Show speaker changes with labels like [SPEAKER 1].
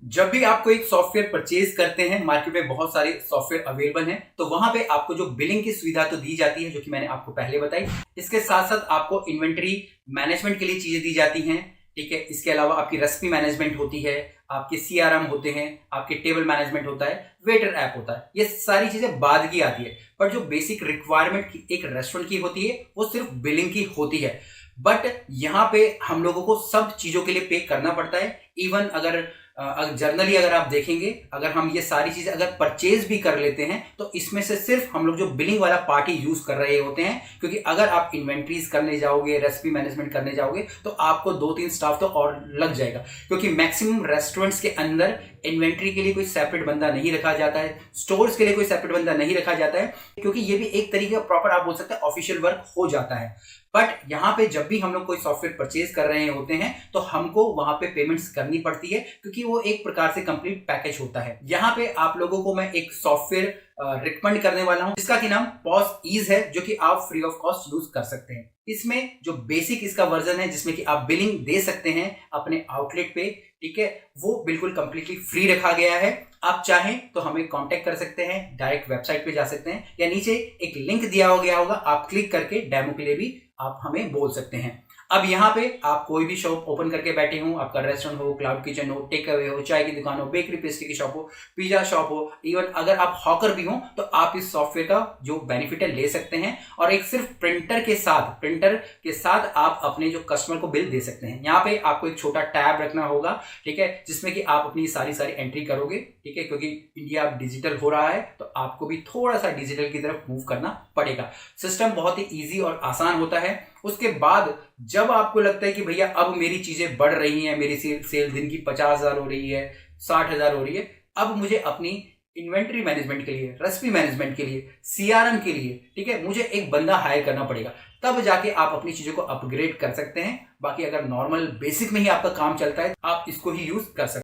[SPEAKER 1] जब भी आप कोई एक सॉफ्टवेयर परचेज करते हैं, मार्केट में बहुत सारे सॉफ्टवेयर अवेलेबल हैं, तो वहां पे आपको जो बिलिंग की सुविधा तो दी जाती है, जो कि मैंने आपको पहले बताई। इसके साथ साथ आपको इन्वेंटरी मैनेजमेंट के लिए चीजें दी जाती हैं। ठीक है, इसके अलावा आपकी रेसिपी मैनेजमेंट होती है, आपके सीआरएम होते हैं, आपके टेबल मैनेजमेंट होता है, वेटर ऐप होता है। ये सारी चीजें बाद की आती है, पर जो बेसिक रिक्वायरमेंट एक रेस्टोरेंट की होती है वो सिर्फ बिलिंग की होती है। बट यहाँ पे हम लोगों को सब चीजों के लिए पे करना पड़ता है। इवन अगर जर्नली अगर आप देखेंगे, अगर हम ये सारी चीजें अगर परचेज भी कर लेते हैं, तो इसमें से सिर्फ हम लोग जो बिलिंग वाला पार्ट ही यूज कर रहे होते हैं। क्योंकि अगर आप इन्वेंट्रीज करने जाओगे, रेसिपी मैनेजमेंट करने जाओगे, तो आपको 2-3 स्टाफ तो और लग जाएगा। क्योंकि मैक्सिमम रेस्टोरेंट्स के अंदर इन्वेंट्री के लिए कोई सेपरेट बंदा नहीं रखा जाता है, स्टोर्स के लिए कोई सेपरेट बंदा नहीं रखा जाता है, क्योंकि ये भी एक तरीके का प्रॉपर आप बोल सकते हैं ऑफिशियल वर्क हो जाता है। बट यहाँ पे जब भी हम लोग कोई सॉफ्टवेयर परचेज कर रहे होते हैं, तो हमको वहां पे पेमेंट्स करनी पड़ती है, क्योंकि वो एक प्रकार से कंप्लीट पैकेज होता है। यहाँ पे आप लोगों को मैं एक सॉफ्टवेयर रिकमेंड करने वाला हूं, जिसका कि नाम पॉज ईज है, जो कि आप फ्री ऑफ कॉस्ट यूज कर सकते हैं। इसमें जो बेसिक इसका वर्जन है, जिसमें कि आप बिलिंग दे सकते हैं अपने आउटलेट पे, ठीक है, वो बिल्कुल कंप्लीटली फ्री रखा गया है। आप चाहें तो हमें कांटेक्ट कर सकते हैं, डायरेक्ट वेबसाइट पे जा सकते हैं, या नीचे एक लिंक दिया हो गया होगा, आप क्लिक करके डेमो के लिए भी आप हमें बोल सकते हैं। अब यहाँ पे आप कोई भी शॉप ओपन करके बैठे हो, आपका रेस्टोरेंट हो, क्लाउड किचन हो, टेक अवे हो, चाय की दुकान हो, बेकरी पेस्ट्री की शॉप हो, पिज्जा शॉप हो, इवन अगर आप हॉकर भी हो, तो आप इस सॉफ्टवेयर का जो बेनिफिट है ले सकते हैं। और एक सिर्फ प्रिंटर के साथ आप अपने जो कस्टमर को बिल दे सकते हैं। यहाँ पे आपको एक छोटा टैब रखना होगा, ठीक है, जिसमें कि आप अपनी सारी एंट्री करोगे। ठीक है, क्योंकि इंडिया अब डिजिटल हो रहा है, तो आपको भी थोड़ा सा डिजिटल की तरफ मूव करना पड़ेगा। सिस्टम बहुत ही ईजी और आसान होता है। उसके बाद जब आपको लगता है कि भैया अब मेरी चीजें बढ़ रही हैं, मेरी सेल दिन की 50,000 हो रही है, 60,000 हो रही है, अब मुझे अपनी इन्वेंट्री मैनेजमेंट के लिए, रेसिपी मैनेजमेंट के लिए, सीआरएम के लिए, ठीक है, मुझे एक बंदा हायर करना पड़ेगा। तब जाके आप अपनी चीजों को अपग्रेड कर सकते हैं। बाकी अगर नॉर्मल बेसिक में ही आपका काम चलता है, आप इसको ही यूज कर सकते हैं।